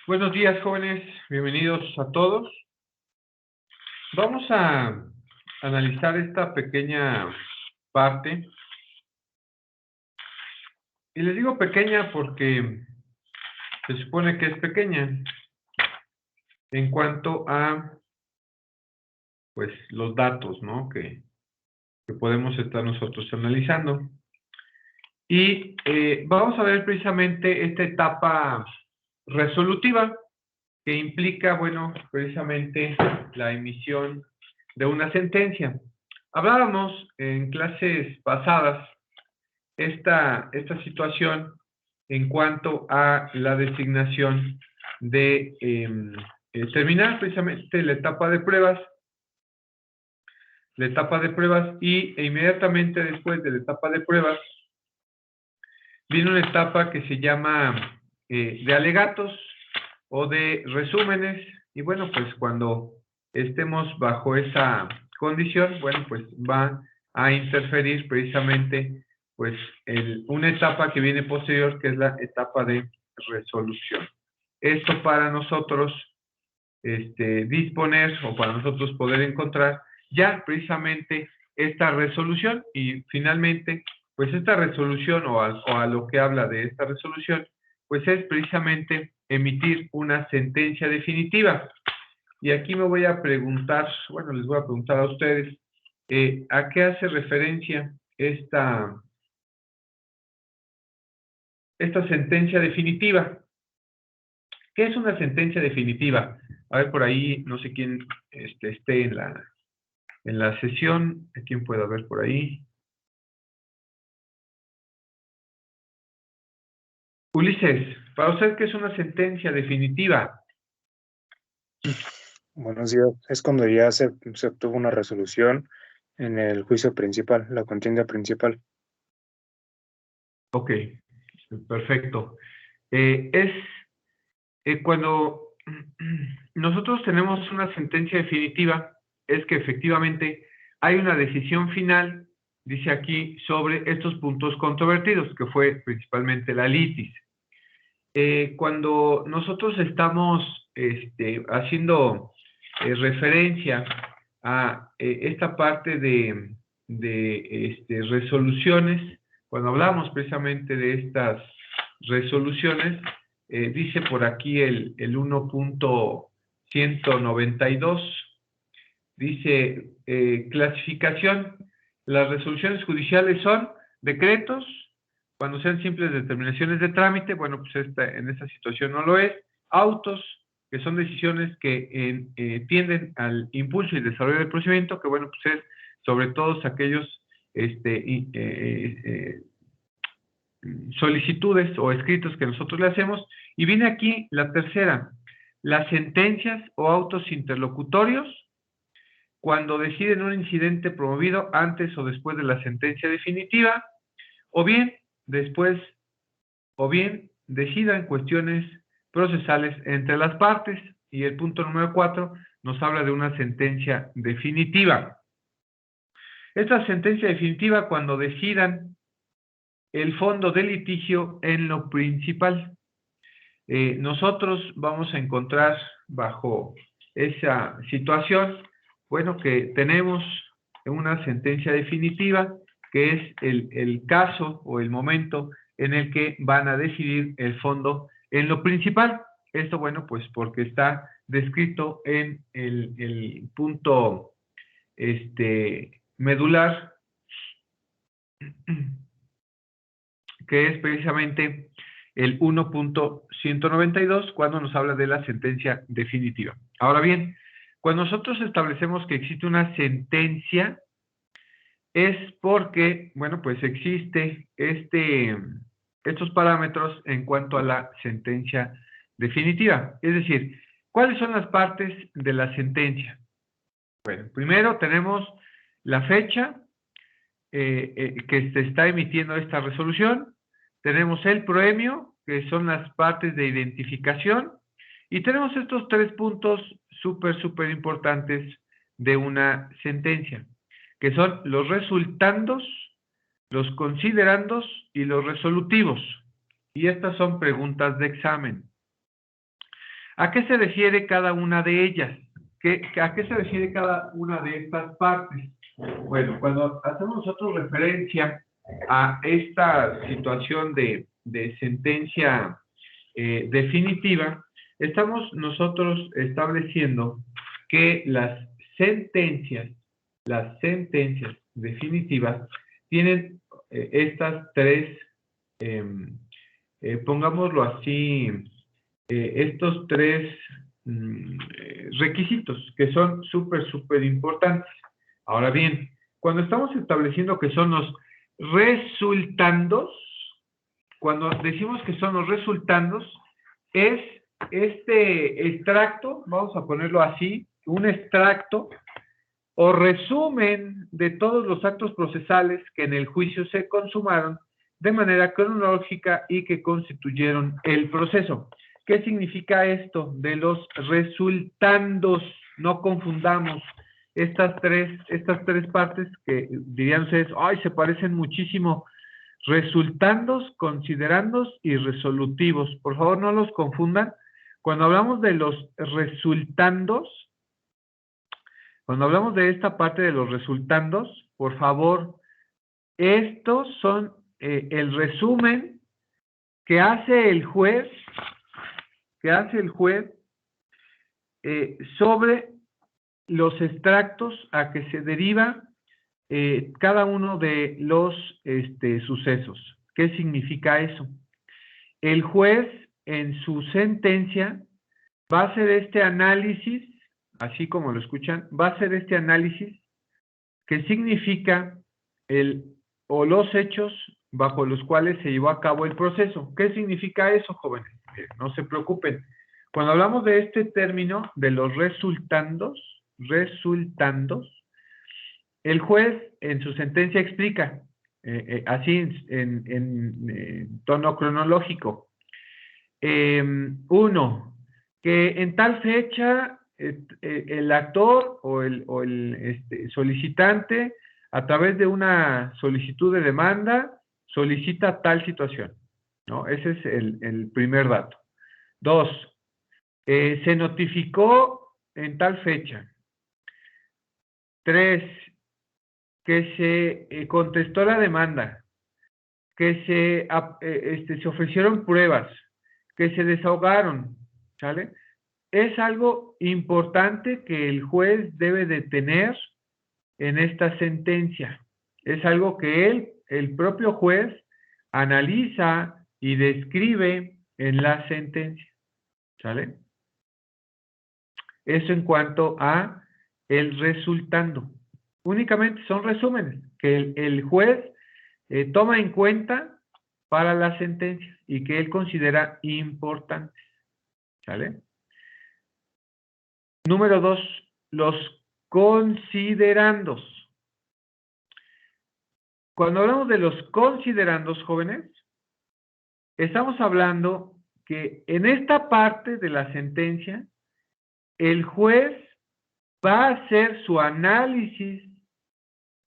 Buenos días, jóvenes. Bienvenidos a todos. Vamos a analizar esta pequeña parte. Y les digo pequeña porque se supone que es pequeña en cuanto a, pues, los datos, ¿no? que podemos estar nosotros analizando. Y vamos a ver precisamente esta etapa resolutiva que implica, bueno, precisamente la emisión de una sentencia. Hablábamos en clases pasadas esta situación en cuanto a la designación de terminar precisamente la etapa de pruebas y inmediatamente después de la etapa de pruebas viene una etapa que se llama de alegatos o de resúmenes, y bueno, pues cuando estemos bajo esa condición, bueno, pues va a interferir precisamente pues una etapa que viene posterior, que es la etapa de resolución. Esto para nosotros disponer o para nosotros poder encontrar ya precisamente esta resolución y finalmente pues esta resolución o a lo que habla de esta resolución pues es precisamente emitir una sentencia definitiva. Y aquí me voy a preguntar, bueno, les voy a preguntar a ustedes, ¿a qué hace referencia esta sentencia definitiva? ¿Qué es una sentencia definitiva? A ver, por ahí, no sé quién esté en la sesión, ¿a quién puedo ver por ahí? Ulises, ¿para usted qué es una sentencia definitiva? Buenos días. Es cuando ya se obtuvo una resolución en el juicio principal, la contienda principal. Ok, perfecto. Es cuando nosotros tenemos una sentencia definitiva, es que efectivamente hay una decisión final, dice aquí, sobre estos puntos controvertidos, que fue principalmente la litis. Cuando nosotros estamos haciendo referencia a esta parte de resoluciones, cuando hablamos precisamente de estas resoluciones, dice por aquí el 1.192, dice clasificación. Las resoluciones judiciales son decretos, cuando sean simples determinaciones de trámite, bueno, pues en esta situación no lo es. Autos, que son decisiones que tienden al impulso y desarrollo del procedimiento, que bueno, pues es sobre todos aquellos solicitudes o escritos que nosotros le hacemos. Y viene aquí la tercera, las sentencias o autos interlocutorios, cuando deciden un incidente promovido antes o después de la sentencia definitiva, o bien después, o bien decidan cuestiones procesales entre las partes. Y el punto número 4 nos habla de una sentencia definitiva. Esta sentencia definitiva cuando decidan el fondo del litigio en lo principal. Nosotros vamos a encontrar bajo esa situación, bueno, que tenemos una sentencia definitiva, que es el caso o el momento en el que van a decidir el fondo en lo principal. Esto, bueno, pues porque está descrito en el punto medular, que es precisamente el 1.192, cuando nos habla de la sentencia definitiva. Ahora bien, cuando nosotros establecemos que existe una sentencia, es porque, bueno, pues existe estos parámetros en cuanto a la sentencia definitiva. Es decir, ¿cuáles son las partes de la sentencia? Bueno, primero tenemos la fecha que se está emitiendo esta resolución, tenemos el proemio, que son las partes de identificación, y tenemos estos tres puntos súper importantes de una sentencia, que son los resultandos, los considerandos y los resolutivos. Y estas son preguntas de examen. ¿A qué se refiere cada una de ellas? ¿A qué se refiere cada una de estas partes? Bueno, cuando hacemos nosotros referencia a esta situación de sentencia definitiva, estamos nosotros estableciendo que las sentencias definitivas tienen estas tres, pongámoslo así, estos tres requisitos que son súper importantes. Ahora bien, cuando estamos estableciendo que son los resultandos, cuando decimos que son los resultandos, es este extracto, vamos a ponerlo así, un extracto o resumen de todos los actos procesales que en el juicio se consumaron de manera cronológica y que constituyeron el proceso. ¿Qué significa esto de los resultandos? No confundamos estas tres partes que dirían ustedes, ¡ay, se parecen muchísimo! Resultandos, considerandos y resolutivos. Por favor, no los confundan. Cuando hablamos de los resultandos, cuando hablamos de esta parte de los resultandos, por favor, estos son el resumen que hace el juez, sobre los extractos a que se deriva cada uno de los sucesos. ¿Qué significa eso? El juez en su sentencia va a hacer este análisis, así como lo escuchan, va a hacer este análisis que significa los hechos bajo los cuales se llevó a cabo el proceso. ¿Qué significa eso, jóvenes? No se preocupen. Cuando hablamos de este término, de los resultandos, el juez en su sentencia explica, así en tono cronológico, uno, que en tal fecha el actor o el solicitante, a través de una solicitud de demanda, solicita tal situación, ¿no? Ese es el primer dato. Dos, se notificó en tal fecha. Tres, que se contestó la demanda, que se ofrecieron pruebas, que se desahogaron, ¿sale? Es algo importante que el juez debe de tener en esta sentencia. Es algo que el propio juez, analiza y describe en la sentencia, ¿sale? Eso en cuanto a el resultando. Únicamente son resúmenes que el juez toma en cuenta para la sentencia y que él considera importantes, ¿sale? Número 2, los considerandos. Cuando hablamos de los considerandos, jóvenes, estamos hablando que en esta parte de la sentencia, el juez va a hacer su análisis,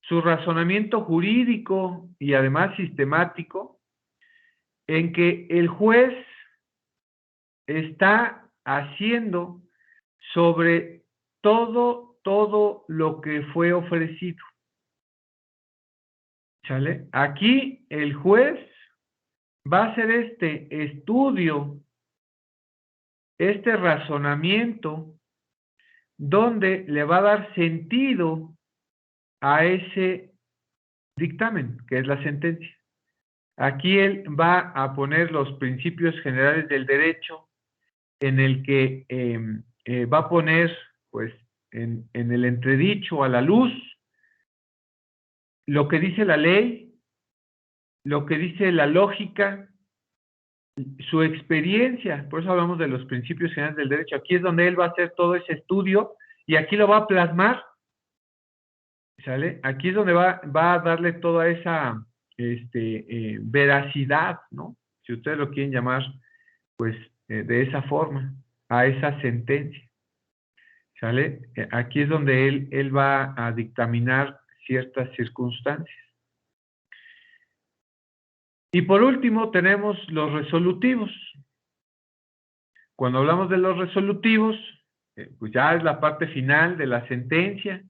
su razonamiento jurídico y además sistemático, en que el juez está haciendo sobre todo lo que fue ofrecido. ¿Sale? Aquí el juez va a hacer este estudio, este razonamiento, donde le va a dar sentido a ese dictamen, que es la sentencia. Aquí él va a poner los principios generales del derecho, en el que va a poner, pues, en el entredicho, a la luz, lo que dice la ley, lo que dice la lógica, su experiencia. Por eso hablamos de los principios generales del derecho. Aquí es donde él va a hacer todo ese estudio y aquí lo va a plasmar, ¿sale? Aquí es donde va a darle toda esa veracidad, ¿no? Si ustedes lo quieren llamar, pues, de esa forma, a esa sentencia, ¿sale? Aquí es donde él va a dictaminar ciertas circunstancias. Y por último tenemos los resolutivos. Cuando hablamos de los resolutivos, pues ya es la parte final de la sentencia,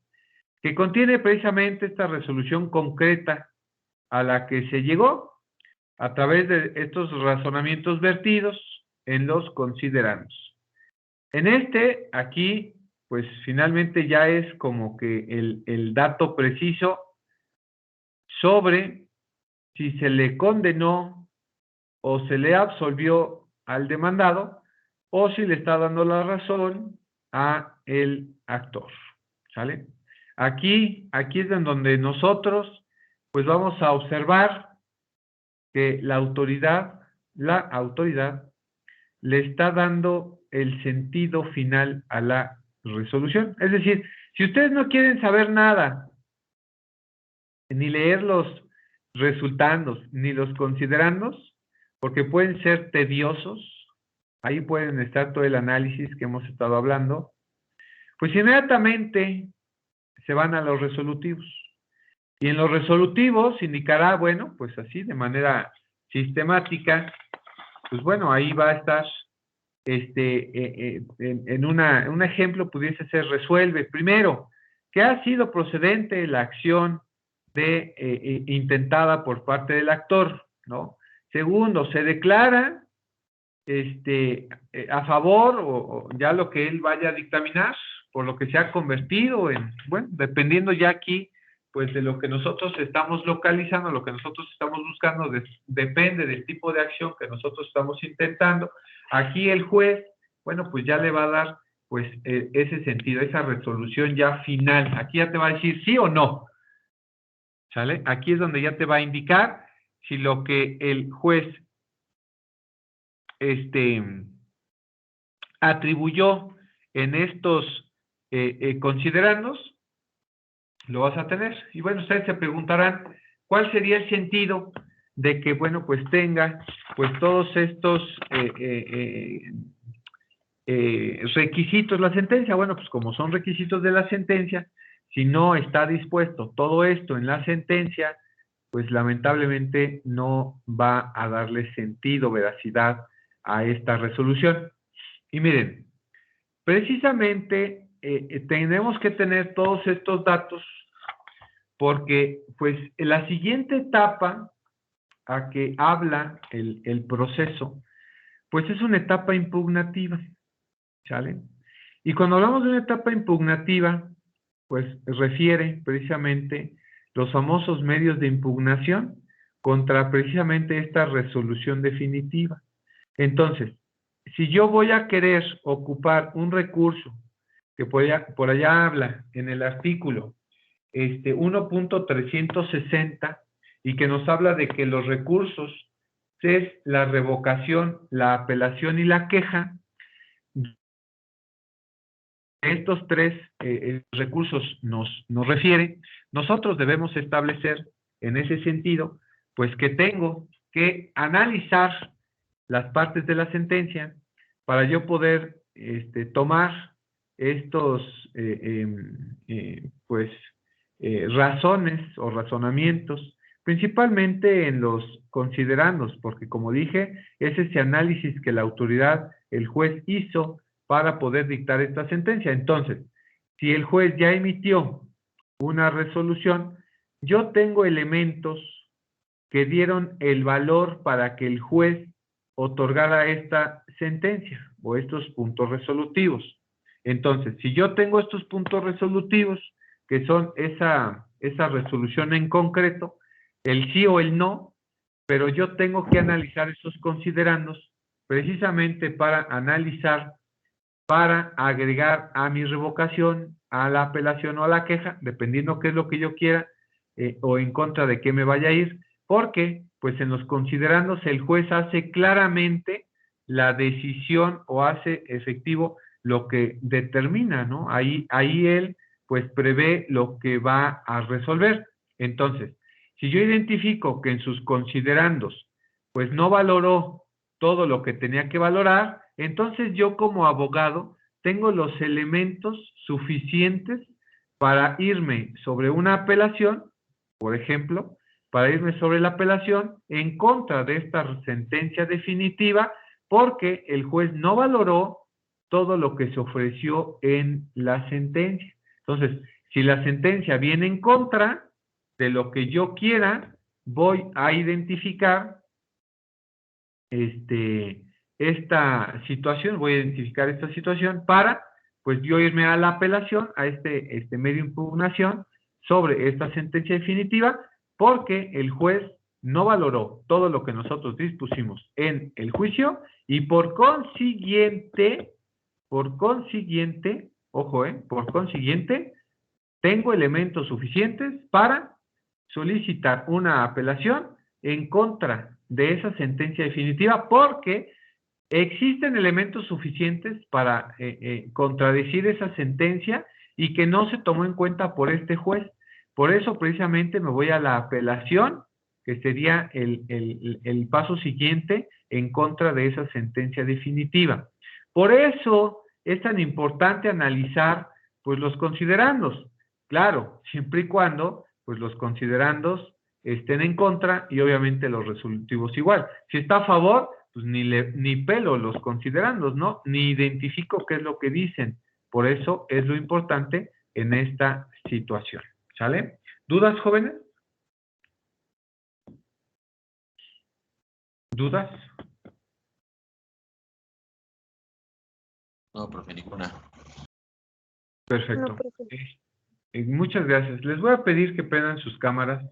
que contiene precisamente esta resolución concreta a la que se llegó a través de estos razonamientos vertidos en los considerandos. Aquí, pues finalmente ya es como que el dato preciso sobre si se le condenó o se le absolvió al demandado o si le está dando la razón a el actor, ¿sale? Aquí es en donde nosotros pues vamos a observar que la autoridad le está dando el sentido final a la resolución. Es decir, si ustedes no quieren saber nada, ni leer los resultandos, ni los considerandos, porque pueden ser tediosos, ahí pueden estar todo el análisis que hemos estado hablando, pues inmediatamente se van a los resolutivos. Y en los resolutivos indicará, bueno, pues así, de manera sistemática, pues bueno, ahí va a estar, en un ejemplo pudiese ser resuelve, primero, que ha sido procedente la acción intentada por parte del actor, ¿no? Segundo, se declara a favor o ya lo que él vaya a dictaminar, por lo que se ha convertido en, bueno, dependiendo ya aquí, pues de lo que nosotros estamos localizando, lo que nosotros estamos buscando, depende del tipo de acción que nosotros estamos intentando. Aquí el juez, bueno, pues ya le va a dar, pues, ese sentido, esa resolución ya final. Aquí ya te va a decir sí o no, ¿sale? Aquí es donde ya te va a indicar si lo que el juez atribuyó en estos considerandos, lo vas a tener. Y bueno, ustedes se preguntarán, ¿cuál sería el sentido de que, bueno, pues tenga, pues todos estos requisitos la sentencia? Bueno, pues como son requisitos de la sentencia, si no está dispuesto todo esto en la sentencia, pues lamentablemente no va a darle sentido, veracidad a esta resolución. Y miren, precisamente tenemos que tener todos estos datos porque pues la siguiente etapa a que habla el proceso, pues es una etapa impugnativa, ¿sale? Y cuando hablamos de una etapa impugnativa, pues refiere precisamente los famosos medios de impugnación contra precisamente esta resolución definitiva. Entonces, si yo voy a querer ocupar un recurso que por allá habla en el artículo 1.360 y que nos habla de que los recursos es la revocación, la apelación y la queja, estos tres recursos nos refieren, nosotros debemos establecer en ese sentido, pues que tengo que analizar las partes de la sentencia para yo poder tomar estos razones o razonamientos, principalmente en los considerandos, porque como dije, es ese análisis que la autoridad, el juez hizo para poder dictar esta sentencia. Entonces, si el juez ya emitió una resolución, yo tengo elementos que dieron el valor para que el juez otorgara esta sentencia o estos puntos resolutivos. Entonces, si yo tengo estos puntos resolutivos, que son esa resolución en concreto, el sí o el no, pero yo tengo que analizar esos considerandos precisamente para analizar, para agregar a mi revocación, a la apelación o a la queja, dependiendo qué es lo que yo quiera o en contra de qué me vaya a ir, porque pues en los considerandos el juez hace claramente la decisión o hace efectivo lo que determina, ¿no? Ahí él pues prevé lo que va a resolver. Entonces, si yo identifico que en sus considerandos pues no valoró todo lo que tenía que valorar, entonces yo como abogado tengo los elementos suficientes para irme sobre una apelación, por ejemplo, para irme sobre la apelación en contra de esta sentencia definitiva, porque el juez no valoró todo lo que se ofreció en la sentencia. Entonces, si la sentencia viene en contra de lo que yo quiera, voy a identificar esta situación para, pues, yo irme a la apelación, a este medio de impugnación sobre esta sentencia definitiva, porque el juez no valoró todo lo que nosotros dispusimos en el juicio y por consiguiente, ojo, por consiguiente, tengo elementos suficientes para solicitar una apelación en contra de esa sentencia definitiva porque existen elementos suficientes para contradecir esa sentencia y que no se tomó en cuenta por este juez. Por eso precisamente me voy a la apelación, que sería el paso siguiente en contra de esa sentencia definitiva. Por eso es tan importante analizar, pues, los considerandos. Claro, siempre y cuando, pues, los considerandos estén en contra y obviamente los resolutivos igual. Si está a favor, pues ni pelo los considerandos, ¿no? Ni identifico qué es lo que dicen. Por eso es lo importante en esta situación. ¿Sale? ¿Dudas, jóvenes? ¿Dudas? No, profe, ninguna. Perfecto. No, profe. Muchas gracias. Les voy a pedir que prendan sus cámaras,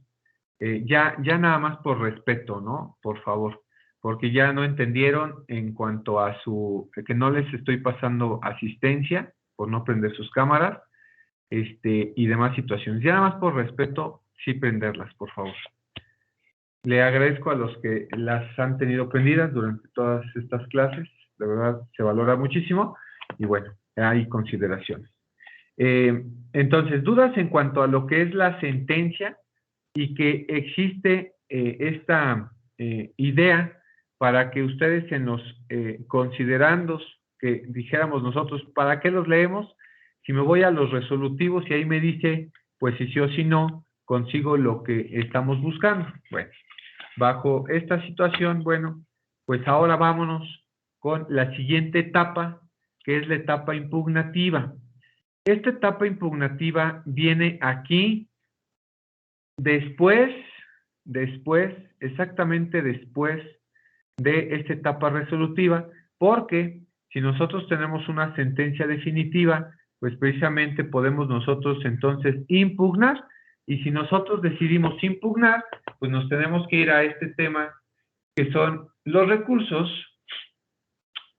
ya nada más por respeto, ¿no? Por favor, porque ya no entendieron en cuanto a que no les estoy pasando asistencia por no prender sus cámaras, y demás situaciones. Ya nada más por respeto, sí prenderlas, por favor. Le agradezco a los que las han tenido prendidas durante todas estas clases, de verdad se valora muchísimo, y bueno, hay consideraciones. Entonces, dudas en cuanto a lo que es la sentencia y que existe esta idea para que ustedes en los considerandos que dijéramos nosotros, ¿para qué los leemos? Si me voy a los resolutivos y ahí me dice, pues si sí o si no, consigo lo que estamos buscando. Bueno, bajo esta situación, bueno, pues ahora vámonos con la siguiente etapa, que es la etapa impugnativa. Esta etapa impugnativa viene aquí exactamente después de esta etapa resolutiva, porque si nosotros tenemos una sentencia definitiva, pues precisamente podemos nosotros entonces impugnar, y si nosotros decidimos impugnar, pues nos tenemos que ir a este tema que son los recursos.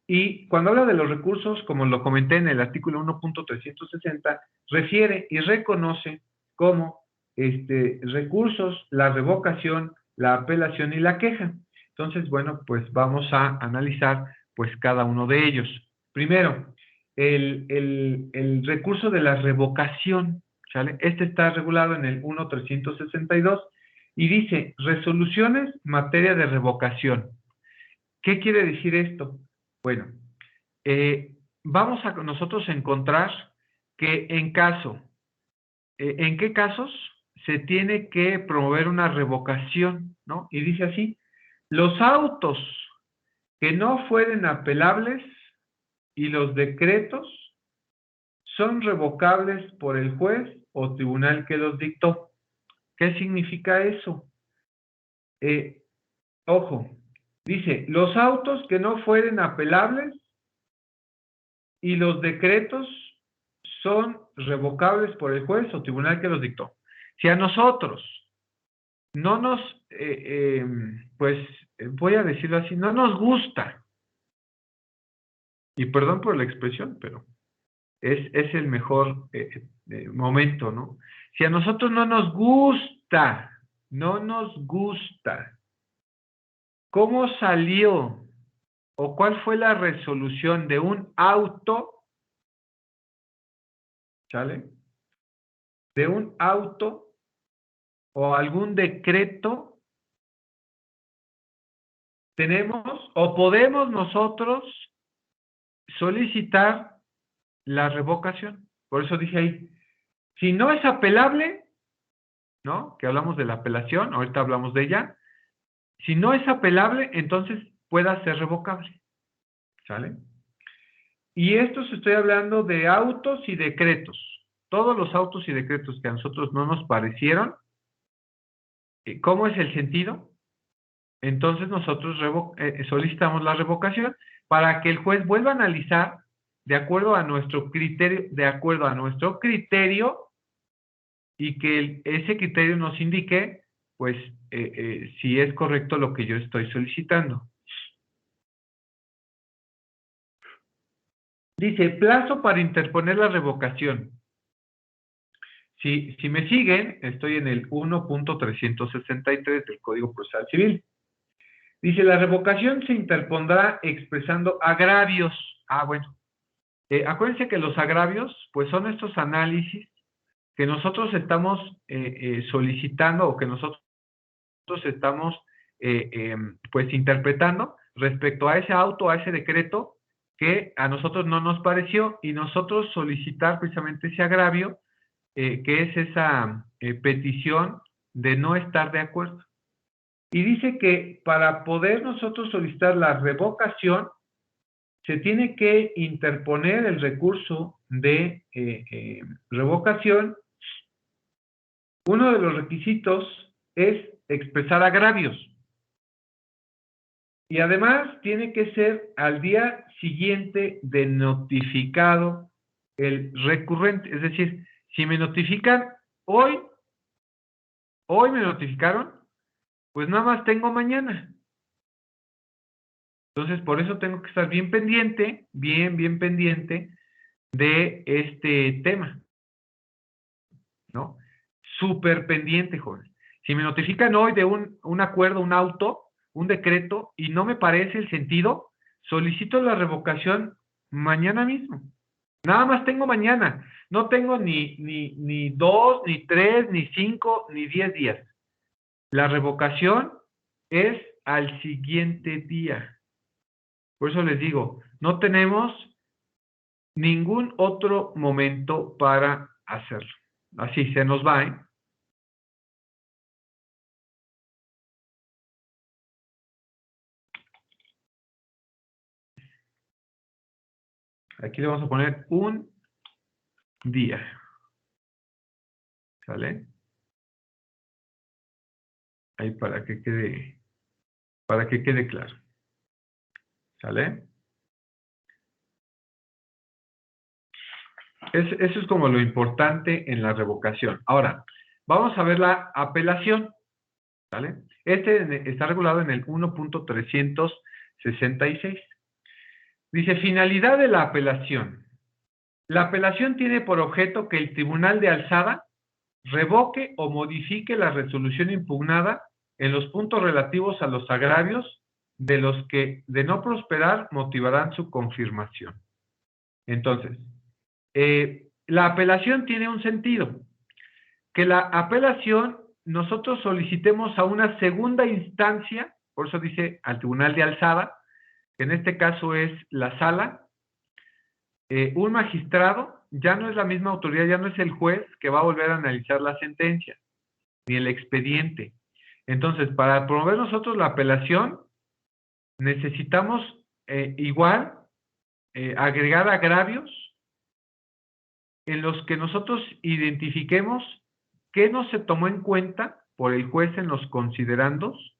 Y cuando habla de los recursos, como lo comenté en el artículo 1.360, refiere y reconoce como recursos la revocación, la apelación y la queja. Entonces, bueno, pues vamos a analizar pues cada uno de ellos. Primero, el recurso de la revocación, ¿sale? Este está regulado en el 1.362 y dice resoluciones materia de revocación. ¿Qué quiere decir esto? Bueno, vamos a nosotros encontrar que ¿en qué casos se tiene que promover una revocación, ¿no? Y dice así, los autos que no fueren apelables y los decretos son revocables por el juez o tribunal que los dictó. ¿Qué significa eso? Ojo, dice, los autos que no fueren apelables y los decretos son revocables por el juez o tribunal que los dictó. Si a nosotros no nos, pues voy a decirlo así, no nos gusta, y perdón por la expresión, pero es el mejor momento, ¿no? Si a nosotros no nos gusta, ¿cómo salió o cuál fue la resolución de un auto? ¿Sale? De un auto o algún decreto, tenemos o podemos nosotros solicitar la revocación. Por eso dije ahí, si no es apelable, ¿no? Que hablamos de la apelación, ahorita hablamos de ella. Si no es apelable, entonces pueda ser revocable. ¿Sale? Y esto se estoy hablando de autos y decretos. Todos los autos y decretos que a nosotros no nos parecieron, ¿cómo es el sentido? Entonces nosotros solicitamos la revocación para que el juez vuelva a analizar de acuerdo a nuestro criterio, y que ese criterio nos indique, pues, si es correcto lo que yo estoy solicitando. Dice, plazo para interponer la revocación. Si me siguen, estoy en el 1.363 del Código Procesal Civil. Dice, la revocación se interpondrá expresando agravios. Bueno. Acuérdense que los agravios, pues son estos análisis que nosotros estamos solicitando o que nosotros estamos pues interpretando respecto a ese auto, a ese decreto que a nosotros no nos pareció, y nosotros solicitar precisamente ese agravio, que es esa petición de no estar de acuerdo. Y dice que para poder nosotros solicitar la revocación, se tiene que interponer el recurso de revocación. Uno de los requisitos es expresar agravios. Y además tiene que ser al día siguiente de notificado el recurrente. Es decir, si me notifican hoy me notificaron, pues nada más tengo mañana. Entonces, por eso tengo que estar bien pendiente, bien pendiente de este tema, ¿no? Súper pendiente, joven. Si me notifican hoy de un acuerdo, un auto, un decreto, y no me parece el sentido, solicito la revocación mañana mismo. Nada más tengo mañana. No tengo ni 2, ni 3, ni 5, ni 10 días. La revocación es al siguiente día. Por eso les digo, no tenemos ningún otro momento para hacerlo. Así se nos va, ¿eh? Aquí le vamos a poner un día. ¿Sale? Ahí para que quede claro. ¿Sale? Eso es como lo importante en la revocación. Ahora, vamos a ver la apelación. ¿Sale? Este está regulado en el 1.366. Dice, finalidad de la apelación. La apelación tiene por objeto que el Tribunal de Alzada revoque o modifique la resolución impugnada en los puntos relativos a los agravios de los que, de no prosperar, motivarán su confirmación. Entonces, la apelación tiene un sentido. Que la apelación nosotros solicitemos a una segunda instancia, por eso dice al Tribunal de Alzada, que en este caso es la sala, un magistrado, ya no es la misma autoridad, ya no es el juez que va a volver a analizar la sentencia, ni el expediente. Entonces, para promover nosotros la apelación, necesitamos igual agregar agravios en los que nosotros identifiquemos qué no se tomó en cuenta por el juez en los considerandos,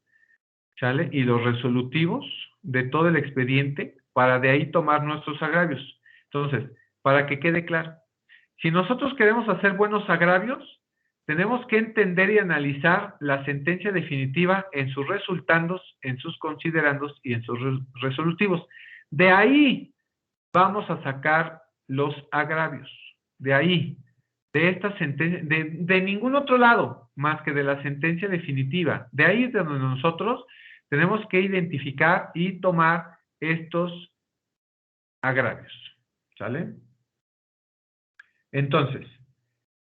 ¿sale? Y los resolutivos de todo el expediente, para de ahí tomar nuestros agravios. Entonces, para que quede claro, si nosotros queremos hacer buenos agravios, tenemos que entender y analizar la sentencia definitiva en sus resultandos, en sus considerandos y en sus resolutivos. De ahí vamos a sacar los agravios. De ahí, de esta sentencia, de ningún otro lado más que de la sentencia definitiva. De ahí es donde nosotros tenemos que identificar y tomar estos agravios. ¿Sale? Entonces,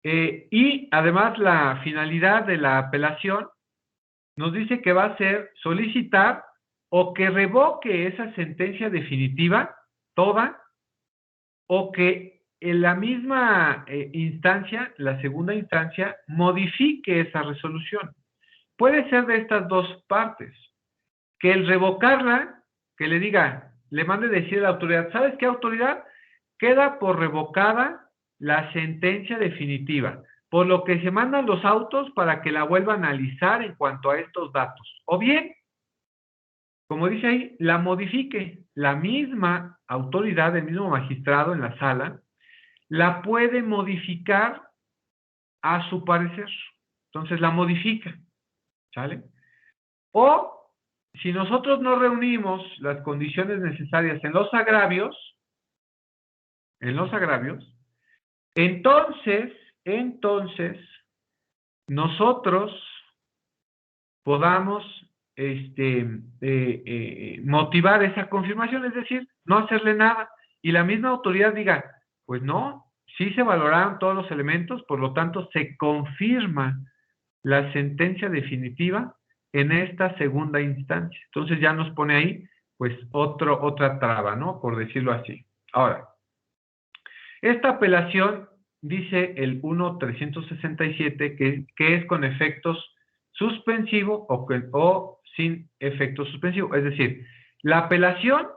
y además la finalidad de la apelación nos dice que va a ser solicitar o que revoque esa sentencia definitiva, toda, o que en la misma instancia, la segunda instancia, modifique esa resolución. Puede ser de estas dos partes, que el revocarla, que le diga, le mande decir a la autoridad, ¿sabes qué, autoridad? Queda por revocada la sentencia definitiva, por lo que se mandan los autos para que la vuelva a analizar en cuanto a estos datos. O bien, como dice ahí, la modifique. La misma autoridad, el mismo magistrado en la sala, la puede modificar a su parecer. Entonces la modifica, ¿sale? O si nosotros no reunimos las condiciones necesarias en los agravios, entonces nosotros podamos motivar esa confirmación, es decir, no hacerle nada, y la misma autoridad diga, pues no, sí se valoraron todos los elementos, por lo tanto se confirma la sentencia definitiva en esta segunda instancia. Entonces ya nos pone ahí, pues, otra traba, ¿no? Por decirlo así. Ahora, esta apelación dice el 1.367 que es con efectos suspensivo o sin efecto suspensivo. Es decir, la apelación,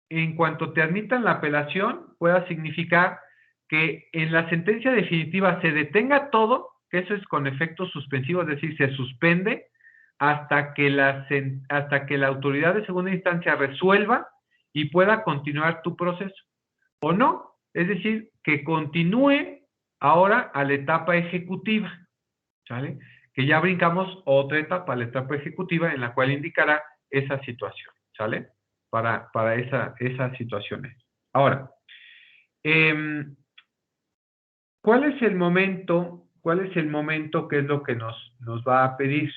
en cuanto te admitan la apelación, pueda significar que en la sentencia definitiva se detenga todo, que eso es con efecto suspensivo, es decir, se suspende hasta que la autoridad de segunda instancia resuelva y pueda continuar tu proceso. O no, es decir, que continúe ahora a la etapa ejecutiva, ¿sale? Que ya brincamos otra etapa, la etapa ejecutiva, en la cual indicará esa situación, ¿sale? Para esas situaciones. Ahora, ¿cuál es el momento que es lo que nos va a pedir?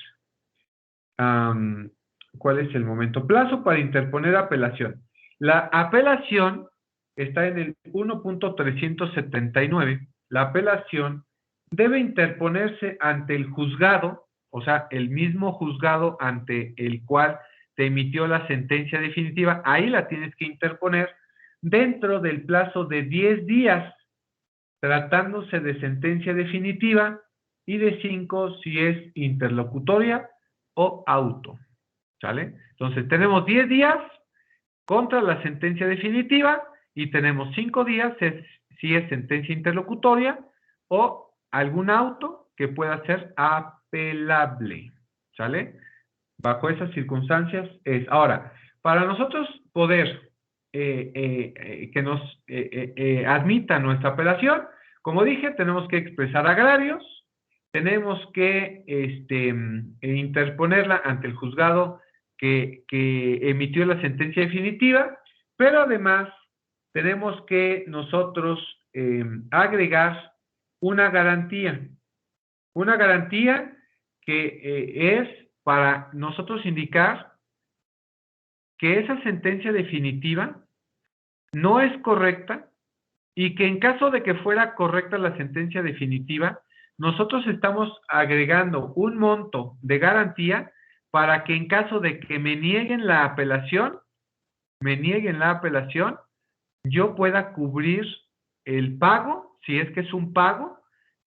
¿Cuál es el momento? Plazo para interponer apelación. La apelación está en el 1.379. La apelación debe interponerse ante el juzgado, o sea, el mismo juzgado ante el cual te emitió la sentencia definitiva. Ahí la tienes que interponer dentro del plazo de 10 días, tratándose de sentencia definitiva, y de 5 si es interlocutoria o auto, ¿sale? Entonces tenemos 10 días contra la sentencia definitiva y tenemos 5 días si es sentencia interlocutoria o algún auto que pueda ser apelable, ¿sale? Bajo esas circunstancias es. Ahora, para nosotros poder que nos admita nuestra apelación, como dije, tenemos que expresar agravios, tenemos que interponerla ante el juzgado que emitió la sentencia definitiva, pero además tenemos que nosotros agregar una garantía que es para nosotros indicar que esa sentencia definitiva no es correcta y que en caso de que fuera correcta la sentencia definitiva, nosotros estamos agregando un monto de garantía para que en caso de que me nieguen la apelación, yo pueda cubrir el pago, si es que es un pago,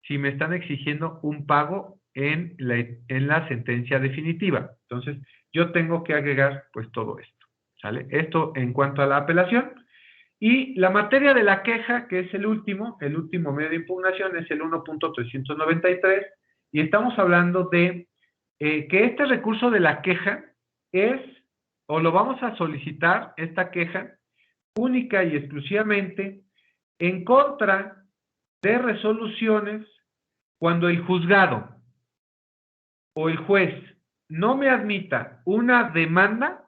si me están exigiendo un pago en la sentencia definitiva. Entonces, yo tengo que agregar pues todo esto, ¿sale? Esto en cuanto a la apelación. Y la materia de la queja, que es el último medio de impugnación, es el 1.393, y estamos hablando de que este recurso de la queja lo vamos a solicitar, esta queja, única y exclusivamente en contra de resoluciones cuando el juzgado o el juez no me admita una demanda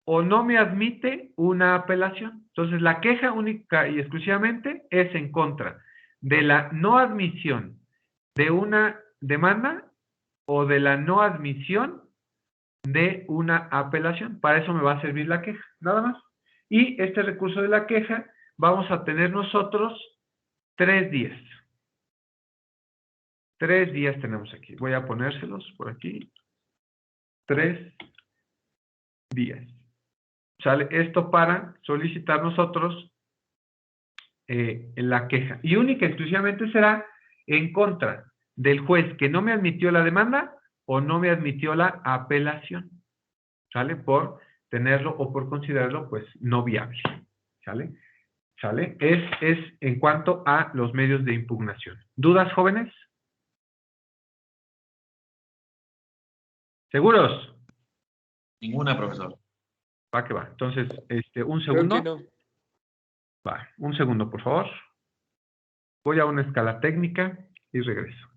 o no me admite una apelación. Entonces, la queja única y exclusivamente es en contra de la no admisión de una demanda o de la no admisión de una apelación. Para eso me va a servir la queja, nada más. Y este recurso de la queja vamos a tener nosotros 3 días. 3 días tenemos aquí. Voy a ponérselos por aquí. 3 días. ¿Sale? Esto para solicitar nosotros la queja. Y única y exclusivamente será en contra del juez que no me admitió la demanda o no me admitió la apelación. ¿Sale? Por tenerlo o por considerarlo, pues, no viable. ¿Sale? ¿Sale? Es en cuanto a los medios de impugnación. ¿Dudas, jóvenes? ¿Seguros? Ninguna, profesor. Va que va. Entonces, un Creo segundo. que no. Va, un segundo, por favor. Voy a una escala técnica y regreso.